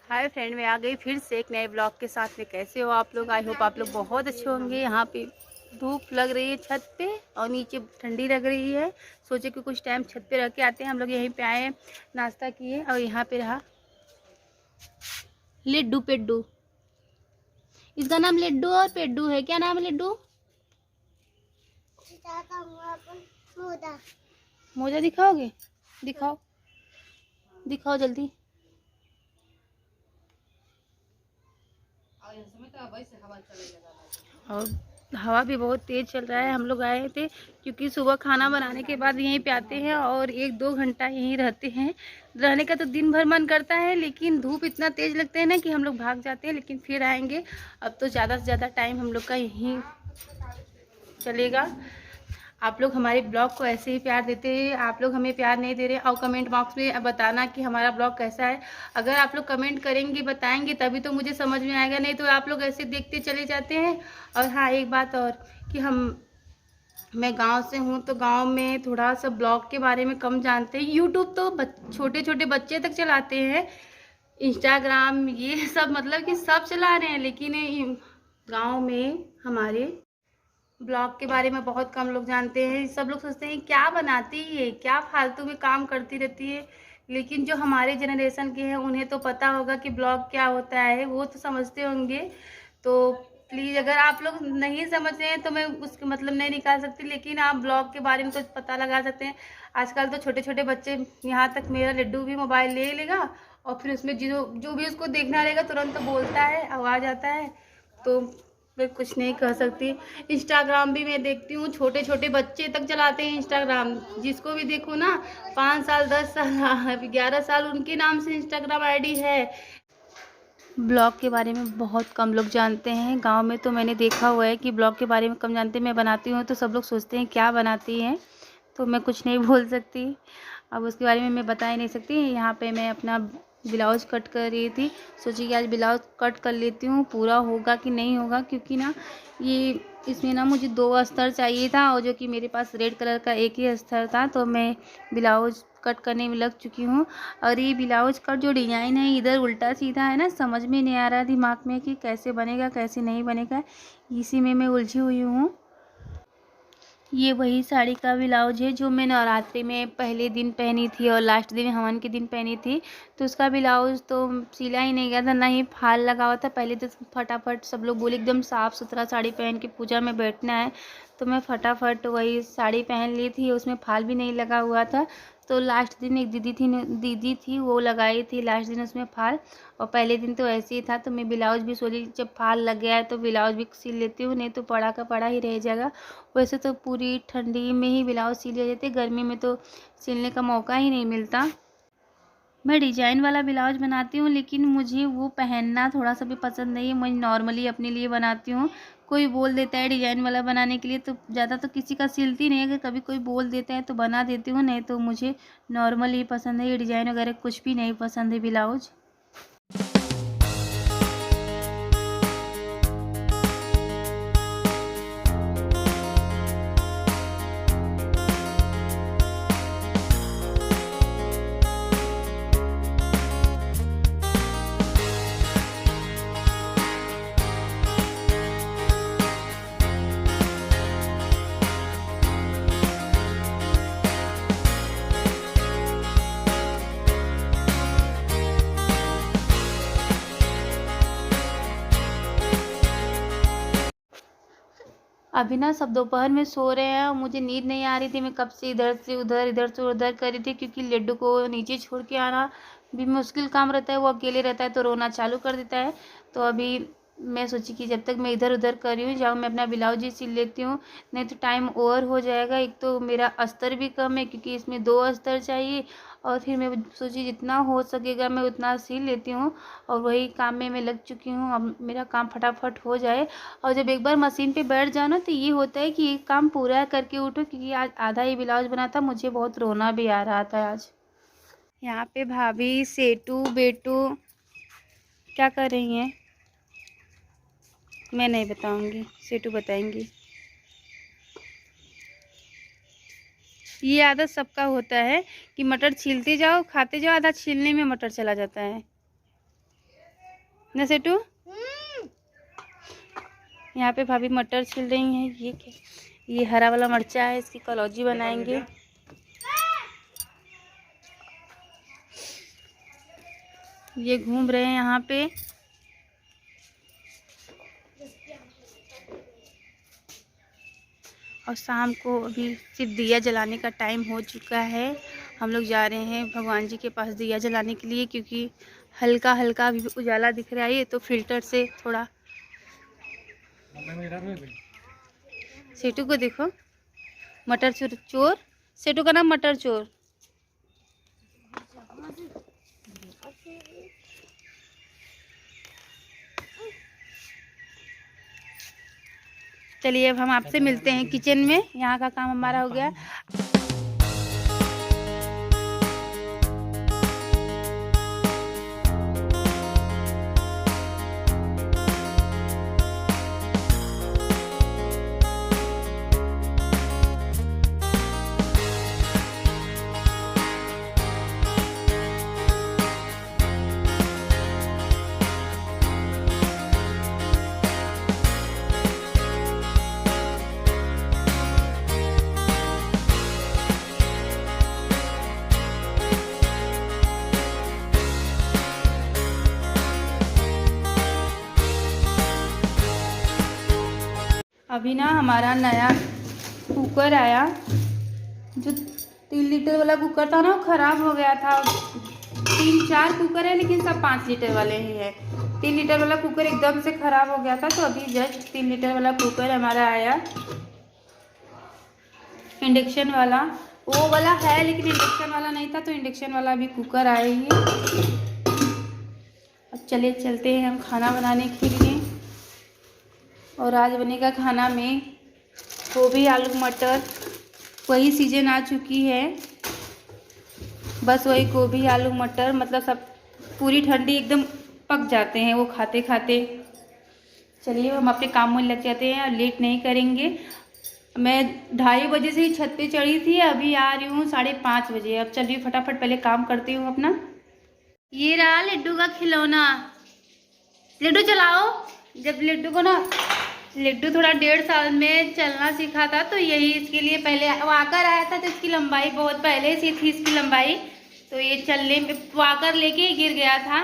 Hi friend, मैं आ गई फिर से एक नए ब्लॉग के साथ में। कैसे हो आप लोग? आई होप आप लोग बहुत अच्छे होंगे। यहाँ पे धूप लग रही है छत पे और नीचे ठंडी लग रही है। सोचे कि कुछ टाइम छत पे रह के आते हैं। हम लोग यहीं पे आए, नाश्ता किए और यहाँ पे रहा लिड्डू पेड्डू। इसका नाम लिड्डू और पेड्डू है। क्या नाम है लिड्डू? मोजा दिखाओगे? दिखाओ दिखाओ जल्दी। और हवा भी बहुत तेज़ चल रहा है। हम लोग आए थे क्योंकि सुबह खाना बनाने के बाद यहीं पे आते हैं और 1-2 घंटा यहीं रहते हैं। रहने का तो दिन भर मन करता है, लेकिन धूप इतना तेज़ लगता है ना कि हम लोग भाग जाते हैं, लेकिन फिर आएंगे। अब तो ज़्यादा से ज़्यादा टाइम हम लोग का यहीं चलेगा। आप लोग हमारे ब्लॉग को ऐसे ही प्यार देते हैं। आप लोग हमें प्यार नहीं दे रहे और कमेंट बॉक्स में बताना कि हमारा ब्लॉग कैसा है। अगर आप लोग कमेंट करेंगे, बताएंगे, तभी तो मुझे समझ में आएगा, नहीं तो आप लोग ऐसे देखते चले जाते हैं। और हाँ, एक बात और कि मैं गांव से हूँ, तो गांव में थोड़ा सा ब्लॉग के बारे में कम जानते हैं। यूट्यूब तो छोटे छोटे बच्चे तक चलाते हैं, इंस्टाग्राम ये सब मतलब कि सब चला रहे हैं, लेकिन गाँव में हमारे ब्लॉग के बारे में बहुत कम लोग जानते हैं। सब लोग सोचते हैं क्या बनाती है, क्या फालतू में काम करती रहती है। लेकिन जो हमारे जनरेशन के हैं उन्हें तो पता होगा कि ब्लॉग क्या होता है, वो तो समझते होंगे। तो प्लीज़, अगर आप लोग नहीं समझ रहे हैं तो मैं उसका मतलब नहीं निकाल सकती, लेकिन आप ब्लॉग के बारे में कुछ पता लगा सकते हैं। आजकल तो छोटे छोटे बच्चे, यहाँ तक मेरा लड्डू भी मोबाइल ले लेगा और फिर उसमें जो जो भी उसको देखना रहेगा तुरंत तो बोलता है, आवाज़ आता है। तो मैं कुछ नहीं कह सकती। इंस्टाग्राम भी मैं देखती हूँ, छोटे छोटे बच्चे तक चलाते हैं इंस्टाग्राम। जिसको भी देखो ना, 5 साल 10 साल 11 साल उनके नाम से इंस्टाग्राम आईडी है। ब्लॉग के बारे में बहुत कम लोग जानते हैं। गांव में तो मैंने देखा हुआ है कि ब्लॉग के बारे में कम जानते हैं। मैं बनाती हूँ तो सब लोग सोचते हैं क्या बनाती हैं, तो मैं कुछ नहीं बोल सकती। अब उसके बारे में मैं बता ही नहीं सकती। यहाँ पे मैं अपना ब्लाउज कट कर रही थी। सोची कि आज ब्लाउज कट कर लेती हूँ, पूरा होगा कि नहीं होगा, क्योंकि ना ये इसमें ना मुझे 2 अस्तर चाहिए था और जो कि मेरे पास रेड कलर का एक ही अस्तर था। तो मैं ब्लाउज कट करने में लग चुकी हूँ। और ये ब्लाउज का जो डिज़ाइन है इधर उल्टा सीधा है ना, समझ में नहीं आ रहा दिमाग में कि कैसे बनेगा कैसे नहीं बनेगा। इसी में मैं उलझी हुई हूँ। ये वही साड़ी का ब्लाउज है जो मैं नवरात्रि में पहले दिन पहनी थी और लास्ट दिन हवन के दिन पहनी थी। तो उसका ब्लाउज तो सिला ही नहीं गया था, ना ही फाल लगा हुआ था। पहले तो फटाफट सब लोग बोले एकदम साफ़ सुथरा साड़ी पहन के पूजा में बैठना है, तो मैं फटाफट वही साड़ी पहन ली थी। उसमें फाल भी नहीं लगा हुआ था। तो लास्ट दिन एक दीदी थी वो लगाई थी लास्ट दिन उसमें फाल। और पहले दिन तो ऐसे ही था। तो मैं ब्लाउज भी सोची जब फाल लग गया है तो ब्लाउज भी सिल लेती हूँ, नहीं तो पड़ा का पड़ा ही रह जाएगा। वैसे तो पूरी ठंडी में ही ब्लाउज सिले जाते, गर्मी में तो सिलने का मौका ही नहीं मिलता। मैं डिजाइन वाला ब्लाउज बनाती हूँ, लेकिन मुझे वो पहनना थोड़ा सा भी पसंद नहीं है। मैं नॉर्मली अपने लिए बनाती हूँ। कोई बोल देता है डिजाइन वाला बनाने के लिए, तो ज़्यादा तो किसी का सिलती नहीं है। अगर कभी कोई बोल देता है तो बना देती हूँ, नहीं तो मुझे नॉर्मल ही पसंद है। ये डिजाइन वगैरह कुछ भी नहीं पसंद है ब्लाउज। अभी ना सब दोपहर में सो रहे हैं और मुझे नींद नहीं आ रही थी। मैं कब से इधर से उधर कर रही थी, क्योंकि लड्डू को नीचे छोड़ के आना भी मुश्किल काम रहता है। वो अकेले रहता है तो रोना चालू कर देता है। तो अभी मैं सोची कि जब तक मैं इधर उधर कर रही हूँ जाऊँ मैं अपना ब्लाउज ही सिल लेती हूँ, नहीं तो टाइम ओवर हो जाएगा। एक तो मेरा अस्तर भी कम है क्योंकि इसमें 2 अस्तर चाहिए। और फिर मैं सोची जितना हो सकेगा मैं उतना सिल लेती हूँ और वही काम में मैं लग चुकी हूँ। अब मेरा काम फटाफट हो जाए। और जब एक बार मशीन पे बैठ जाओ ना तो ये होता है कि ये काम पूरा करके उठो, क्योंकि आज आधा ही ब्लाउज बना था। मुझे बहुत रोना भी आ रहा था आज। यहाँ पे भाभी सेटू बेटू क्या कर रही हैं मैं नहीं बताऊंगी, सेटू बताएंगी। ये आदत सबका होता है कि मटर छीलते जाओ खाते जाओ, आधा छीलने में मटर चला जाता है। ना सेटू। यहाँ पे भाभी मटर छिल रही हैं। ये क्या, ये हरा वाला मिर्चा है, इसकी कलौजी बनाएंगे। ये घूम रहे हैं यहाँ पे। और शाम को अभी सिर्फ दिया जलाने का टाइम हो चुका है। हम लोग जा रहे हैं भगवान जी के पास दिया जलाने के लिए, क्योंकि हल्का हल्का अभी उजाला दिख रहा है। तो फिल्टर से थोड़ा। सेटू को देखो, मटर चोर। सेटू का नाम मटर चोर। चलिए अब हम आपसे मिलते हैं किचन में। यहाँ का काम हमारा हो गया। अभी ना हमारा नया कुकर आया। जो 3 लीटर वाला कुकर था ना, वो ख़राब हो गया था। 3-4 कुकर है, लेकिन सब 5 लीटर वाले ही है। 3 लीटर वाला कुकर एकदम से ख़राब हो गया था, तो अभी जस्ट 3 लीटर वाला कुकर हमारा आया। इंडक्शन वाला वो वाला है, लेकिन इंडक्शन वाला नहीं था, तो इंडक्शन वाला भी कुकर आया ही है। अब चलते हैं हम खाना बनाने के लिए। और आज बनेगा खाना में गोभी आलू मटर। वही सीजन आ चुकी है, बस वही गोभी आलू मटर, मतलब सब पूरी ठंडी एकदम पक जाते हैं वो खाते खाते। चलिए हम अपने काम में लग जाते हैं और लेट नहीं करेंगे। मैं 2:30 बजे से ही छत पे चढ़ी थी, अभी आ रही हूँ 5:30 बजे। अब चलिए फटाफट पहले काम करती हूँ अपना। ये रहा लड्डू का खिलौना। लड्डू चलाओ। जब लड्डू को ना, लड्डू थोड़ा 1.5 साल में चलना सीखा था, तो यही इसके लिए पहले वाकर आया था, तो इसकी लंबाई बहुत पहले से थी इसकी लंबाई। तो ये चलने में वाकर लेके ही गिर गया था,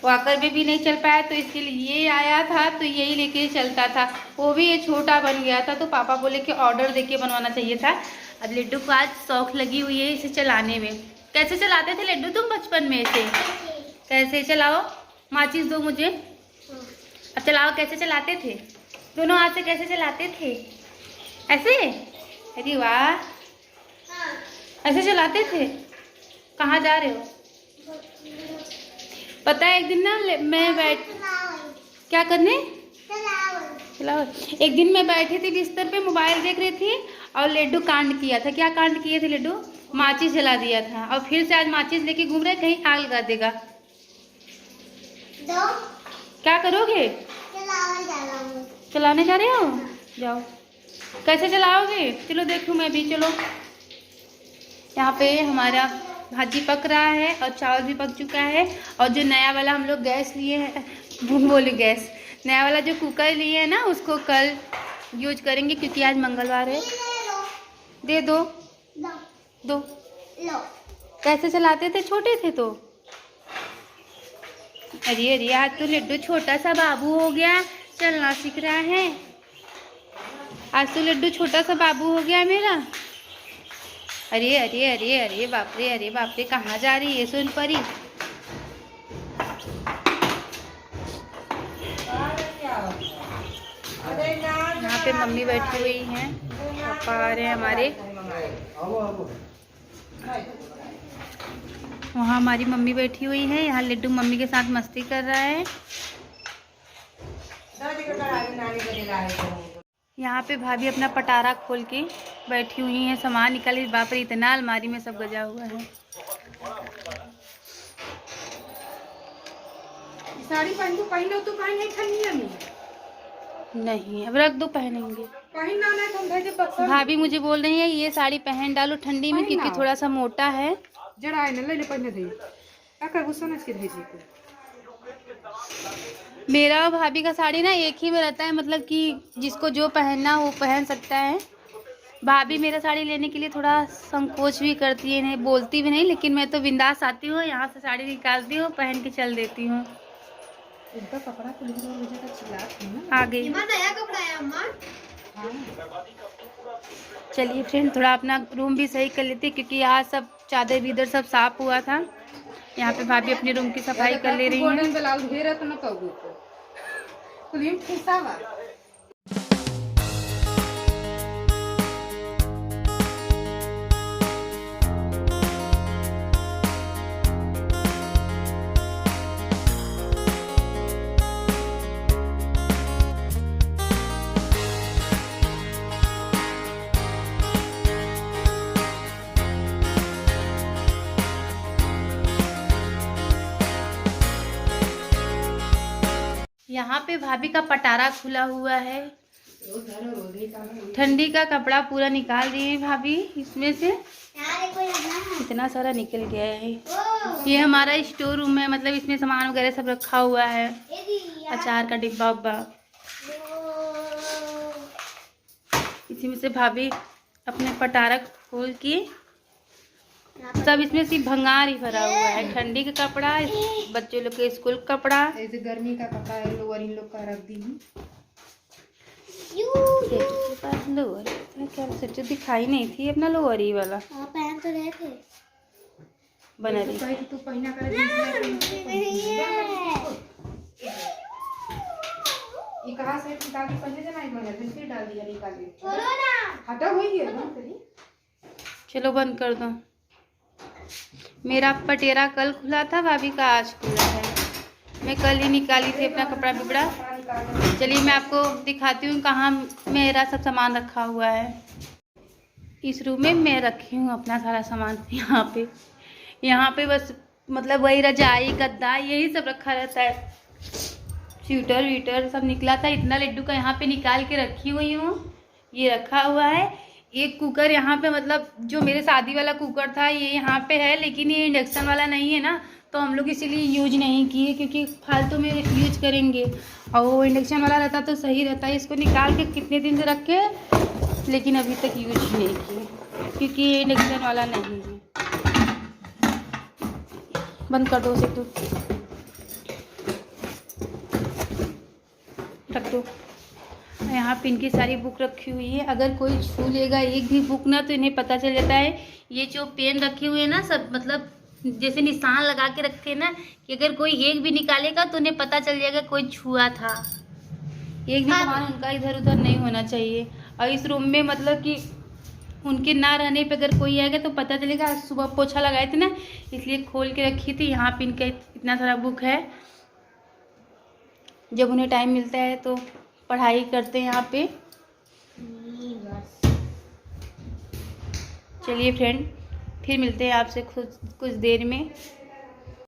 वाकर में भी नहीं चल पाया, तो इसके लिए ये आया था, तो यही लेके चलता था। वो भी ये छोटा बन गया था, तो पापा बोले कि ऑर्डर देके बनवाना चाहिए था। अब लड्डू को आज शौक लगी हुई है इसे चलाने में। कैसे चलाते थे लड्डू तुम बचपन में इसे? कैसे चलाओ, माचिस दो मुझे। अब चलाओ, कैसे चलाते थे? दोनों हाथ से कैसे चलाते थे? ऐसे? अरे वाह, ऐसे चलाते थे। कहाँ जा रहे हो? पता है एक दिन ना मैं क्या करने चलाओ। एक दिन मैं बैठी थी बिस्तर पे, मोबाइल देख रही थी, और लड्डू कांड किया था। क्या कांड किए थे लड्डू? माचिस जला दिया था। और फिर से आज माचिस लेके घूम रहे, कहीं आग लगा देगा। क्या करोगे? चलाने जा रहे हो? जाओ। कैसे चलाओगे? चलो देखूं मैं भी। चलो, यहाँ पे हमारा भाजी पक रहा है और चावल भी पक चुका है। और जो नया वाला हम लोग गैस लिए हैं, गैस नया वाला जो कुकर लिए है ना, उसको कल यूज करेंगे, क्योंकि आज मंगलवार है। दे दो। दो। कैसे चलाते थे छोटे थे तो? अरे अरे, आज तो लड्डू छोटा सा बाबू हो गया, चलना सीख रहा है। आज तो लड्डू छोटा सा बाबू हो गया मेरा। अरे अरे अरे अरे बाप रे, अरे बाप रे, कहाँ जा रही है सोन परी? यहाँ पे मम्मी बैठी हुई हैं, पापा आ रहे हैं हमारे। वहाँ हमारी मम्मी बैठी हुई है, यहाँ लड्डू मम्मी के साथ मस्ती कर रहा है। यहाँ पे भाभी अपना पटारा खोल के बैठी हुई हैं, सामान निकाली। बाप रे, इतना अलमारी में सब गजा हुआ है। साड़ी पहन तो पहन लो, तो पहन नहीं खनी है। नहीं, अब रख दो, पहनेंगे। पहनना नहीं तुम भेजे पसंद। भाभी मुझे बोल रही है ये साड़ी पहन डालो ठंडी में, क्योंकि थोड़ा सा मोटा है। जरा है ना, ले ले पहने दे। क्या कर गुस्सा न इसके भेजे को। मेरा और भाभी का साड़ी ना एक ही में रहता है, मतलब कि जिसको जो पहनना वो पहन सकता है। भाभी मेरा साड़ी लेने के लिए थोड़ा संकोच भी करती है, नहीं बोलती भी नहीं, लेकिन मैं तो बिंदास आती हूँ, यहाँ से साड़ी निकालती हूँ, पहन के चल देती हूँ। इनका कपड़ा तो लिखा मुझे का चिल्लात है ना। आ गई। नया कपड़ा है अम्मा। चलिए फ्रेंड, थोड़ा अपना रूम भी सही कर लेते, क्योंकि यहाँ सब चादर विदर सब साफ हुआ था। यहाँ पे भाभी अपने रूम की सफाई कर ले रही हैं। गोल्डन ब्लाउज घेरा तो न पाऊँ तो कुलीम ठूसावा। यहाँ पे भाभी का पटारा खुला हुआ है, ठंडी का कपड़ा पूरा निकाल दिए हैं भाभी इसमें से। इतना सारा निकल गया है। ये हमारा स्टोर रूम है, मतलब इसमें सामान वगैरह सब रखा हुआ है, अचार का डिब्बा उब्बा। इसी में से भाभी अपने पटारा खोल के सब इसमें सिर्फ भंगार ही भरा हुआ है। ठंडी का कपड़ा, बच्चे लोग के स्कूल का कपड़ा, ऐसे गर्मी का कपड़ा है, लोअर इन लोग का रख दी हूँ। लोअर क्या सोचो, दिखाई नहीं थी अपना लोअर ही वाला। पहन तो रहे थे। बना रही तू पहना कर ये कहाँ से निकाल के पहले से नहीं बना फिर डाल दिया निकाल के हटा हुई है ना तेरी। चलो बंद कर दो। मेरा पटेरा कल खुला था, भाभी का आज खुला है। मैं कल ही निकाली थी अपना कपड़ा बिपड़ा। चलिए मैं आपको दिखाती हूँ कहाँ मेरा सब सामान रखा हुआ है। इस रूम में मैं रखी हूँ अपना सारा सामान। यहाँ पे बस मतलब वही रजाई गद्दा यही सब रखा रहता है। स्वेटर वीटर सब निकला था, इतना लड्डू का यहाँ पे निकाल के रखी हुई हूँ। ये रखा हुआ है। एक कुकर यहाँ पे, मतलब जो मेरे शादी वाला कुकर था ये यहाँ पे है, लेकिन ये इंडक्शन वाला नहीं है ना, तो हम लोग इसीलिए यूज नहीं किए, क्योंकि फालतू में यूज करेंगे। और वो इंडक्शन वाला रहता तो सही रहता है। इसको निकाल के कितने दिन से रखे, लेकिन अभी तक यूज नहीं किए, क्योंकि ये इंडक्शन वाला नहीं है। बंद कर दो उसे, तो रख दो। यहाँ पे इनकी सारी बुक रखी हुई है। अगर कोई छू लेगा एक भी बुक ना, तो इन्हें पता चल जाता है। ये जो पेन रखे हुए हैं ना सब, मतलब जैसे निशान लगा के रखते हैं ना, कि अगर कोई एक भी निकालेगा तो उन्हें पता चल जाएगा कोई छुआ था। एक भी सामान उनका इधर उधर नहीं होना चाहिए। और इस रूम में मतलब कि उनके ना रहने पे अगर कोई आएगा तो पता चलेगा। आज सुबह पोछा लगाए थे ना, इसलिए खोल के रखी थी। यहाँ पे इनका इतना सारा बुक है। जब उन्हें टाइम मिलता है तो पढ़ाई करते हैं यहाँ पे। चलिए फ्रेंड, फिर मिलते हैं आपसे कुछ देर में।